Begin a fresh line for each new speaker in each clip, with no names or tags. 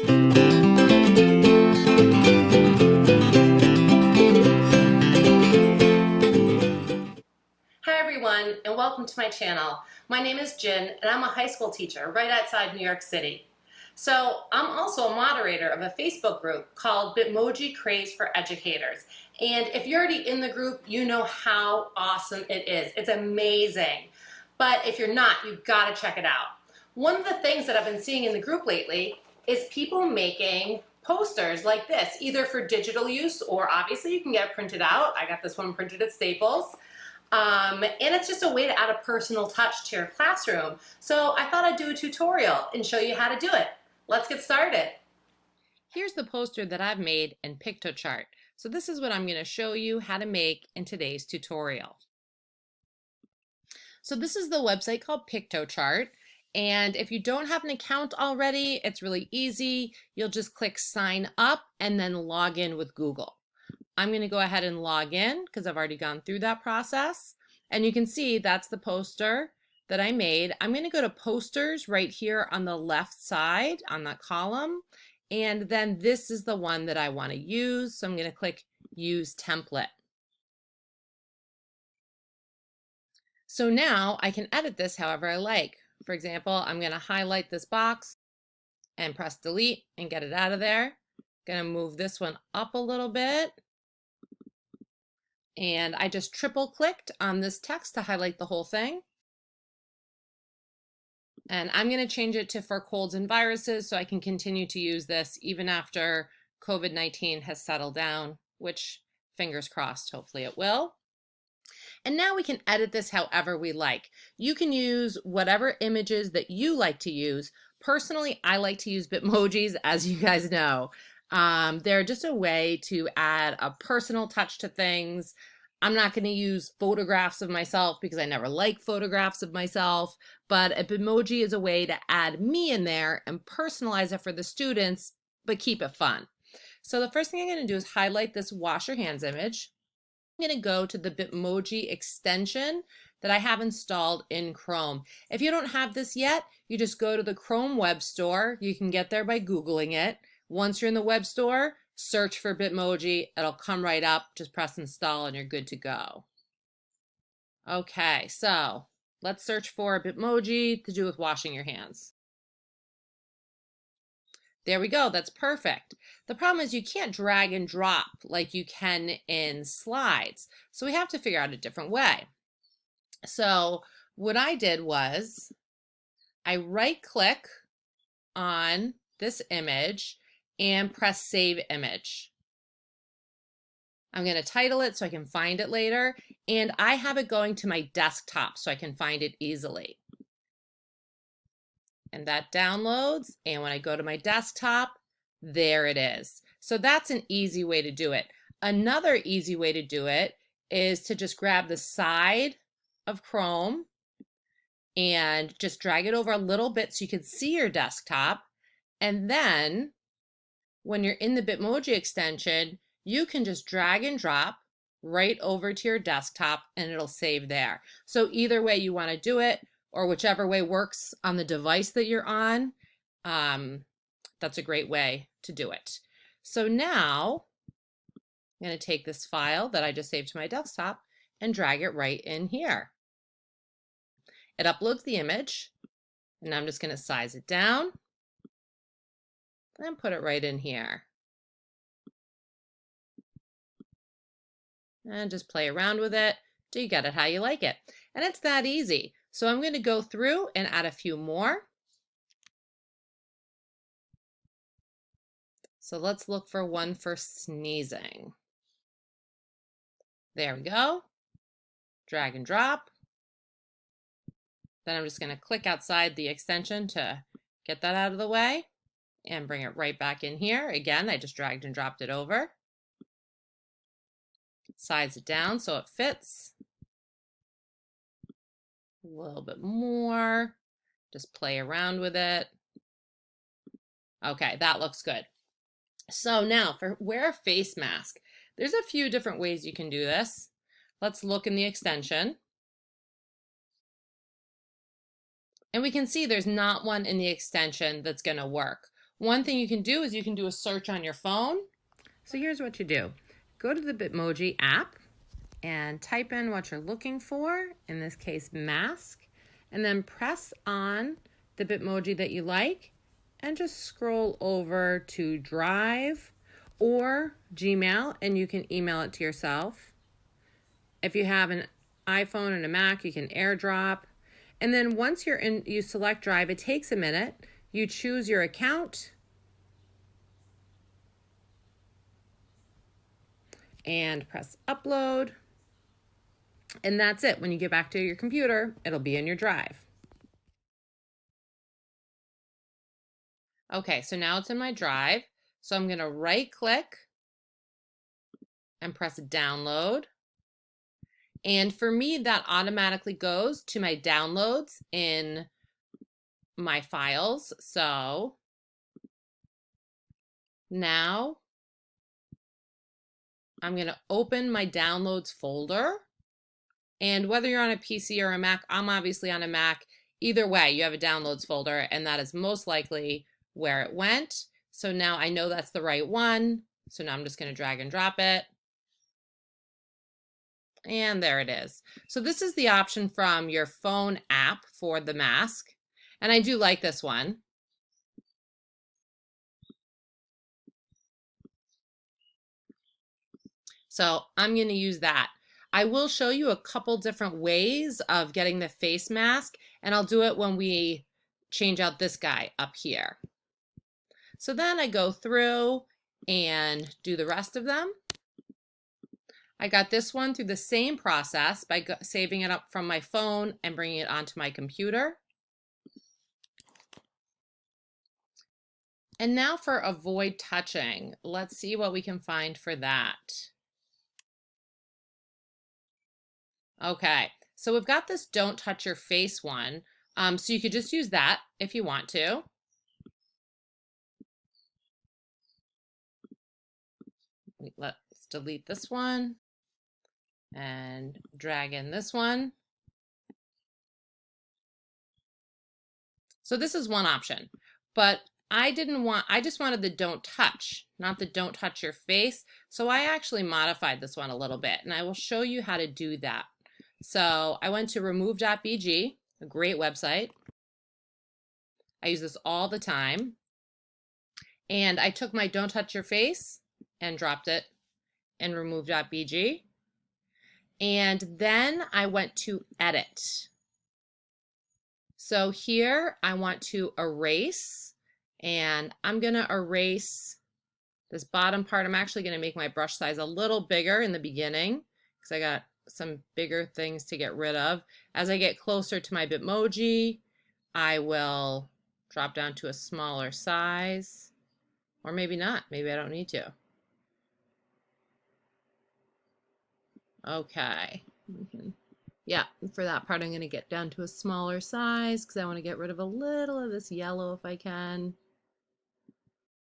Hi everyone, and welcome to my channel. My name is Jen, and I'm a high school teacher right outside New York City. So I'm also a moderator of a Facebook group called Bitmoji Craze for Educators. And if you're already in the group, you know how awesome it is. It's amazing. But if you're not, you've got to check it out. One of the things that I've been seeing in the group lately is people making posters like this, either for digital use or obviously you can get it printed out. I got this one printed at Staples. And it's just a way to add a personal touch to your classroom. So I thought I'd do a tutorial and show you how to do it. Let's get started. Here's the poster that I've made in PictoChart. So this is what I'm going to show you how to make in today's tutorial. So this is the website called PictoChart. And if you don't have an account already, it's really easy. You'll just click sign up and then log in with Google. I'm going to go ahead and log in because I've already gone through that process. And you can see that's the poster that I made. I'm going to go to posters right here on the left side on that column. And then this is the one that I want to use. So I'm going to click use template. So now I can edit this however I like. For example, I'm going to highlight this box and press delete and get it out of there. Going to move this one up a little bit. And I just triple clicked on this text to highlight the whole thing. And I'm going to change it to for colds and viruses so I can continue to use this even after COVID-19 has settled down, which fingers crossed, hopefully it will. And now we can edit this however we like. You can use whatever images that you like to use. Personally, I like to use bitmojis, as you guys know. They're just a way to add a personal touch to things. I'm not going to use photographs of myself because I never like photographs of myself, but a bitmoji is a way to add me in there and personalize it for the students, but keep it fun. So the first thing I'm going to do is highlight this wash your hands image. I'm going to go to the Bitmoji extension that I have installed in Chrome. If you don't have this yet, you just go to the Chrome web store. You can get there by Googling it. Once you're in the web store, search for Bitmoji. It'll come right up. Just press install and you're good to go. Okay, so let's search for Bitmoji to do with washing your hands. There we go, that's perfect. The problem is you can't drag and drop like you can in slides. So we have to figure out a different way. So what I did was I right click on this image and press save image. I'm going to title it so I can find it later, and I have it going to my desktop so I can find it easily. And that downloads, and when I go to my desktop, there it is. So that's an easy way to do it. Another easy way to do it is to just grab the side of Chrome and just drag it over a little bit so you can see your desktop. And then when you're in the Bitmoji extension, you can just drag and drop right over to your desktop and it'll save there. So either way you want to do it, or whichever way works on the device that you're on, that's a great way to do it. So now I'm going to take this file that I just saved to my desktop and drag it right in here. It uploads the image, and I'm just going to size it down and put it right in here. And just play around with it till you get it how you like it. And it's that easy. So I'm going to go through and add a few more. So let's look for one for sneezing. There we go. Drag and drop. Then I'm just going to click outside the extension to get that out of the way and bring it right back in here. Again, I just dragged and dropped it over. Size it down so it fits. A little bit more. Just play around with it. Okay, that looks good. So now for wear a face mask. There's a few different ways you can do this. Let's look in the extension. And we can see there's not one in the extension that's going to work. One thing you can do is you can do a search on your phone. So here's what you do. Go to the Bitmoji app and type in what you're looking for, in this case mask, and then press on the Bitmoji that you like and just scroll over to Drive or Gmail, and you can email it to yourself. If you have an iPhone and a Mac, you can AirDrop. And then once you're in, you select Drive, it takes a minute. You choose your account and press upload. And that's it. When you get back to your computer, it'll be in your Drive. Okay, so now it's in my Drive. So I'm going to right click and press download. And for me, that automatically goes to my downloads in my files. So now I'm going to open my downloads folder. And whether you're on a PC or a Mac, I'm obviously on a Mac. Either way, you have a downloads folder, and that is most likely where it went. So now I know that's the right one. So now I'm just going to drag and drop it. And there it is. So this is the option from your phone app for the mask. And I do like this one. So I'm going to use that. I will show you a couple different ways of getting the face mask, and I'll do it when we change out this guy up here. So then I go through and do the rest of them. I got this one through the same process by saving it up from my phone and bringing it onto my computer. And now for avoid touching. Let's see what we can find for that. Okay, so we've got this don't touch your face one. So you could just use that if you want to. Let's delete this one and drag in this one. So this is one option, but I just wanted the don't touch, not the don't touch your face. So I actually modified this one a little bit, and I will show you how to do that. So I went to remove.bg, a great website. I use this all the time. And I took my don't touch your face and dropped it in remove.bg. And then I went to edit. So here I want to erase, and I'm going to erase this bottom part. I'm actually going to make my brush size a little bigger in the beginning because I got some bigger things to get rid of. As I get closer to my Bitmoji, I will drop down to a smaller size, or maybe not. Maybe I don't need to. Okay. Yeah, for that part I'm going to get down to a smaller size because I want to get rid of a little of this yellow if I can.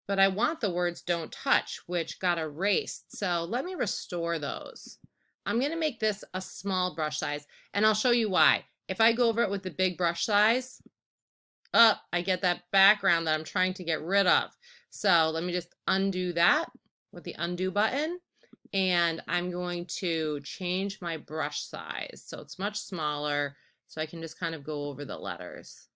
But I want the words don't touch, which got erased. So let me restore those. I'm going to make this a small brush size, and I'll show you why. If I go over it with the big brush size, I get that background that I'm trying to get rid of. So let me just undo that with the undo button. And I'm going to change my brush size so it's much smaller so I can just kind of go over the letters.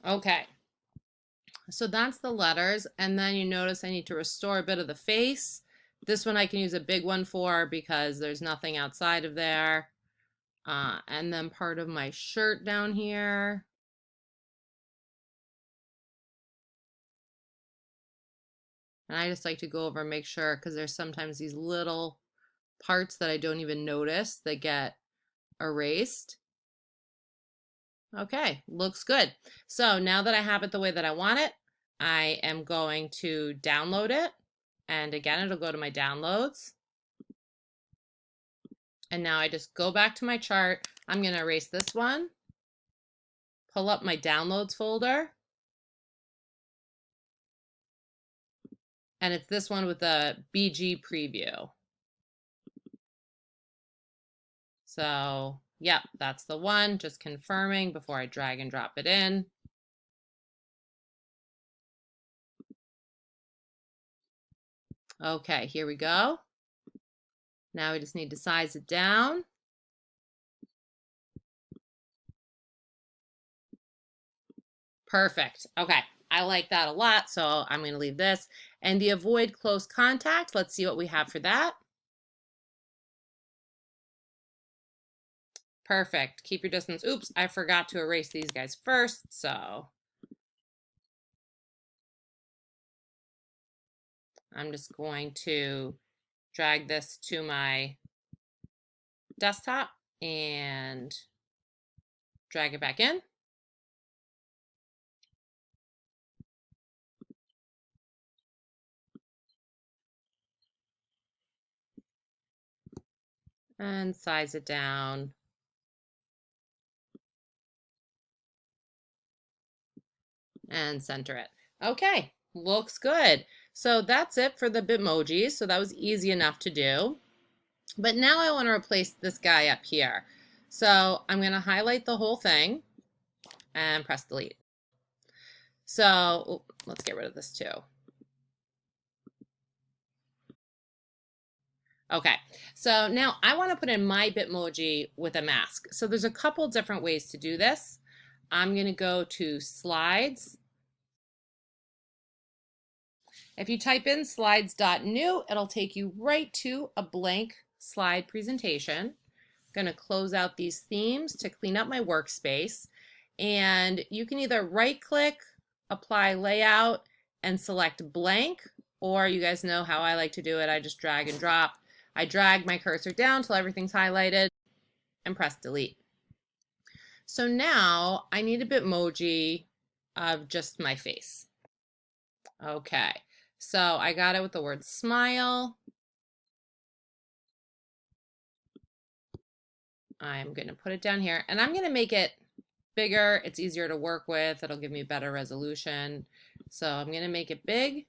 Okay, so that's the letters, and then you notice I need to restore a bit of the face. This one I can use a big one for because there's nothing outside of there. And then part of my shirt down here. And I just like to go over and make sure, because there's sometimes these little parts that I don't even notice that get erased. Okay, looks good. So now that I have it the way that I want it, I am going to download it. And again, it'll go to my downloads. And now I just go back to my chart. I'm going to erase this one, pull up my downloads folder. And it's this one with the BG preview. So, yep, that's the one. Just confirming before I drag and drop it in. Okay, here we go. Now we just need to size it down. Perfect. Okay, I like that a lot, so I'm going to leave this. And the avoid close contact, let's see what we have for that. Perfect. Keep your distance. Oops, I forgot to erase these guys first, so I'm just going to drag this to my desktop and drag it back in. And size it down. And center it. Okay, looks good. So that's it for the Bitmojis. So that was easy enough to do. But now I want to replace this guy up here. So I'm going to highlight the whole thing and press delete. So let's get rid of this too. Okay, so now I want to put in my Bitmoji with a mask. So there's a couple different ways to do this. I'm going to go to slides. If you type in slides.new, it'll take you right to a blank slide presentation. I'm going to close out these themes to clean up my workspace. And you can either right click, apply layout, and select blank, or you guys know how I like to do it. I just drag and drop. I drag my cursor down till everything's highlighted and press delete. So now I need a Bitmoji of just my face. Okay, so I got it with the word smile. I'm going to put it down here and I'm going to make it bigger. It's easier to work with. It'll give me better resolution. So I'm going to make it big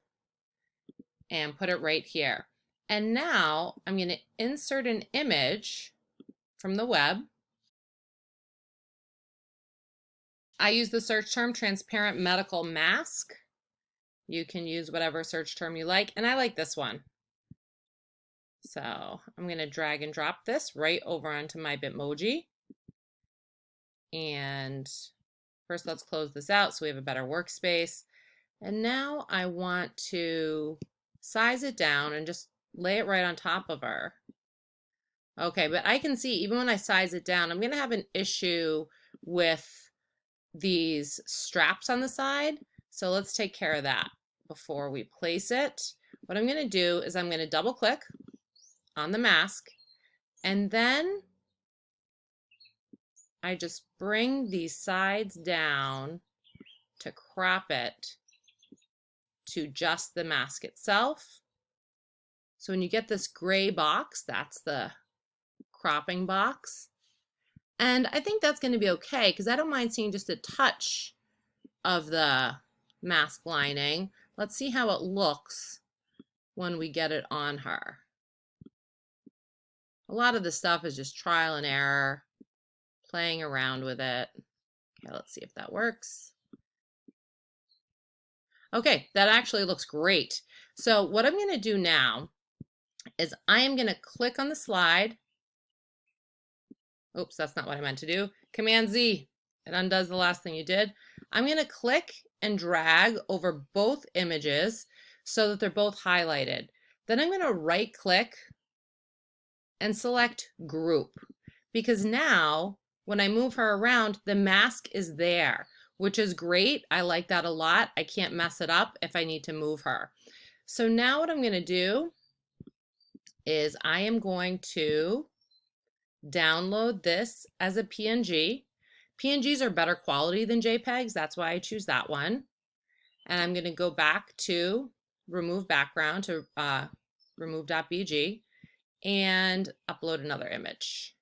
and put it right here. And now I'm going to insert an image from the web. I use the search term transparent medical mask. You can use whatever search term you like, and I like this one. So I'm going to drag and drop this right over onto my Bitmoji. And first let's close this out so we have a better workspace. And now I want to size it down and just lay it right on top of her. Okay, but I can see even when I size it down, I'm going to have an issue with these straps on the side. So let's take care of that before we place it. What I'm going to do is I'm going to double click on the mask and then I just bring these sides down to crop it to just the mask itself. So when you get this gray box, that's the cropping box. And I think that's going to be okay because I don't mind seeing just a touch of the mask lining. Let's see how it looks when we get it on her. A lot of the stuff is just trial and error, playing around with it. Okay, let's see if that works. Okay, that actually looks great. So what I'm going to do now is I am going to click on the slide. Oops, that's not what I meant to do. Command Z, it undoes the last thing you did. I'm going to click and drag over both images so that they're both highlighted. Then I'm going to right click and select group because now when I move her around, the mask is there, which is great. I like that a lot. I can't mess it up if I need to move her. So now what I'm going to do is I am going to download this as a PNG. PNGs are better quality than JPEGs. That's why I choose that one. And I'm going to go back to remove background to remove.bg and upload another image.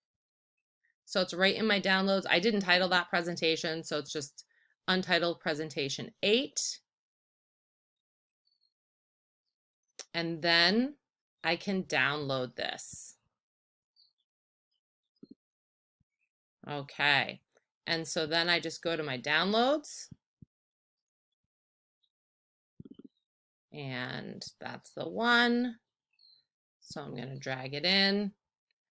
So it's right in my downloads. I didn't title that presentation, so it's just Untitled Presentation 8. And then I can download this. Okay. And so then I just go to my downloads. And that's the one. So I'm going to drag it in.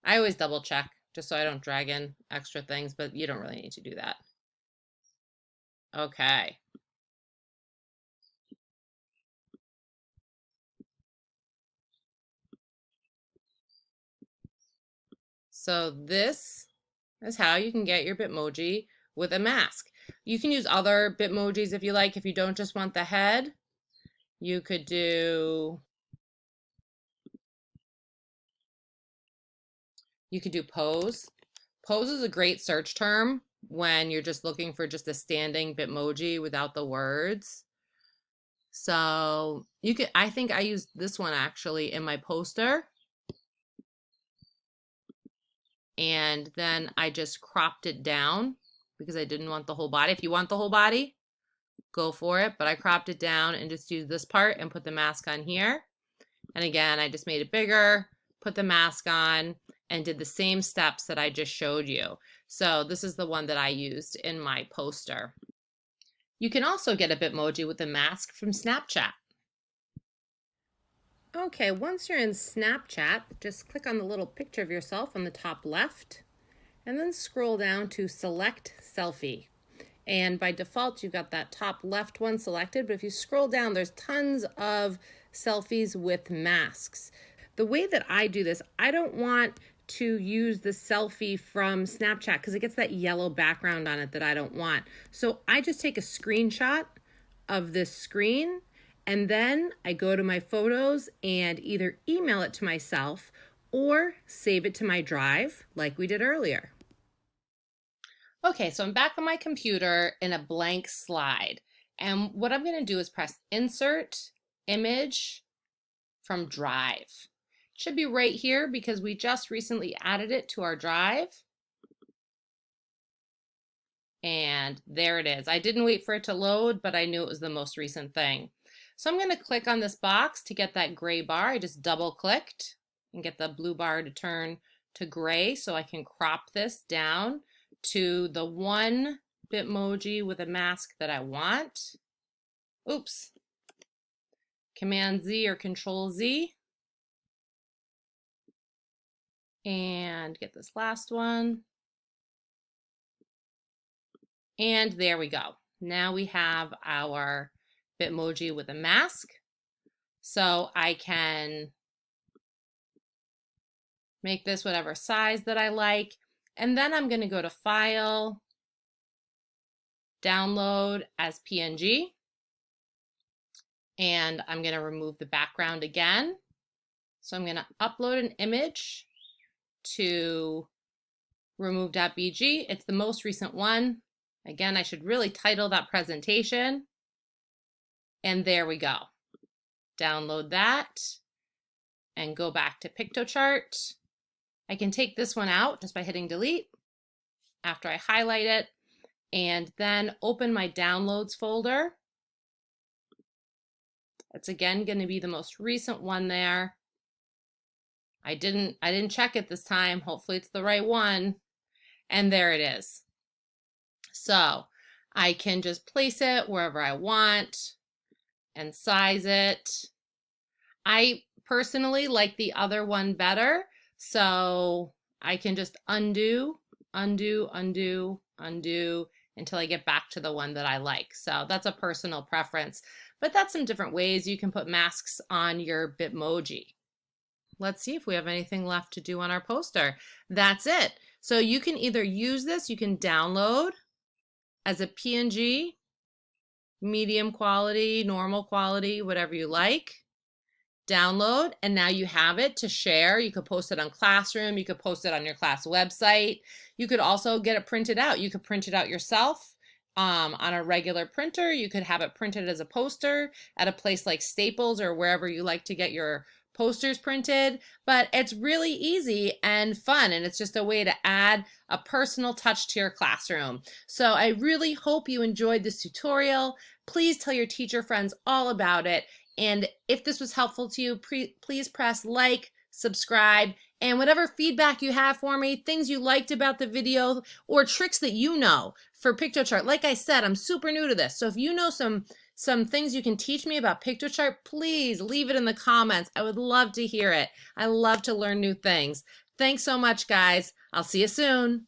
I always double check just so I don't drag in extra things, but you don't really need to do that. Okay. So this is how you can get your Bitmoji with a mask. You can use other Bitmojis if you like. If you don't just want the head, you could do pose. Pose is a great search term when you're just looking for just a standing Bitmoji without the words. So you could, I think I used this one actually in my poster. And then I just cropped it down because I didn't want the whole body. If you want the whole body, go for it. But I cropped it down and just used this part and put the mask on here. And again, I just made it bigger, put the mask on, and did the same steps that I just showed you. So this is the one that I used in my poster. You can also get a Bitmoji with a mask from Snapchat. Okay, once you're in Snapchat, just click on the little picture of yourself on the top left, and then scroll down to Select Selfie. And by default, you've got that top left one selected, but if you scroll down, there's tons of selfies with masks. The way that I do this, I don't want to use the selfie from Snapchat because it gets that yellow background on it that I don't want. So I just take a screenshot of this screen, and then I go to my photos and either email it to myself or save it to my drive like we did earlier. Okay, so I'm back on my computer in a blank slide. And what I'm going to do is press Insert, Image from Drive. It should be right here because we just recently added it to our drive. And there it is. I didn't wait for it to load, but I knew it was the most recent thing. So I'm going to click on this box to get that gray bar. I just double clicked and get the blue bar to turn to gray so I can crop this down to the one Bitmoji with a mask that I want. Oops. Command Z or Control Z. And get this last one. And there we go. Now we have our Bitmoji with a mask. So I can make this whatever size that I like. And then I'm going to go to File, Download as PNG. And I'm going to remove the background again. So I'm going to upload an image to remove.bg. It's the most recent one. Again, I should really title that presentation. And there we go. Download that and go back to PictoChart. I can take this one out just by hitting delete after I highlight it, and then open my downloads folder. It's again going to be the most recent one there. I didn't check it this time. Hopefully it's the right one. And there it is. So I can just place it wherever I want and size it. I personally like the other one better, so I can just undo until I get back to the one that I like. So that's a personal preference, but that's some different ways you can put masks on your Bitmoji. Let's see if we have anything left to do on our poster. That's it. So you can either use this, you can download as a PNG, medium quality, normal quality, whatever you like. Download, and now you have it to share. You could post it on Classroom, you could post it on your class website. You could also get it printed out. You could print it out yourself on a regular printer. You could have it printed as a poster at a place like Staples or wherever you like to get your posters printed. But it's really easy and fun, and it's just a way to add a personal touch to your classroom. So I really hope you enjoyed this tutorial. Please tell your teacher friends all about it. And if this was helpful to you, please press like, subscribe, And whatever feedback you have for me, things you liked about the video, or tricks that you know for PictoChart. Like I said, I'm super new to this. So if you know some things you can teach me about PictoChart, please leave it in the comments. I would love to hear it. I love to learn new things. Thanks so much, guys. I'll see you soon.